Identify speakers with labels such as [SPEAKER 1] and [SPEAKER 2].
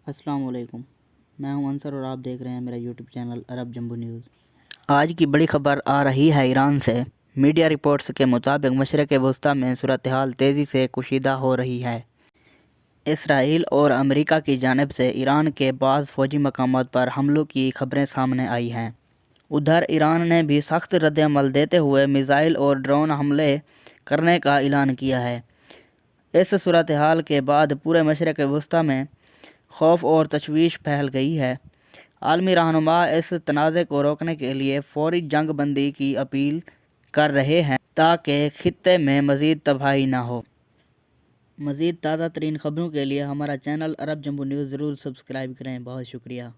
[SPEAKER 1] अस्सलाम वालेकुम। मैं हूं अंसर और आप देख रहे हैं मेरा यूट्यूब चैनल अरब जंबू न्यूज़। आज की बड़ी खबर आ रही है ईरान से। मीडिया रिपोर्ट्स के मुताबिक मशरक़ वस्ती में सूरत हाल तेज़ी से कशीदा हो रही है। इसराइल और अमेरिका की जानिब से ईरान के बाज़ फ़ौजी मकामात पर हमलों की खबरें सामने आई हैं। उधर ईरान ने भी सख्त रद्द-ए-अमल देते हुए मिसाइल और ड्रोन हमले करने का ऐलान किया है। इस सूरत हाल के बाद पूरे मशरक़ वस्ती में खौफ और तशवीश फैल गई है। आलमी रहनुमा इस तनाज़े को रोकने के लिए फ़ौरी जंग बंदी की अपील कर रहे हैं ताकि खित्ते में मज़ीद तबाही न हो। मज़ीद ताज़ा तरीन ख़बरों के लिए हमारा चैनल अरब जंबू न्यूज़ ज़रूर सब्सक्राइब करें। बहुत शुक्रिया।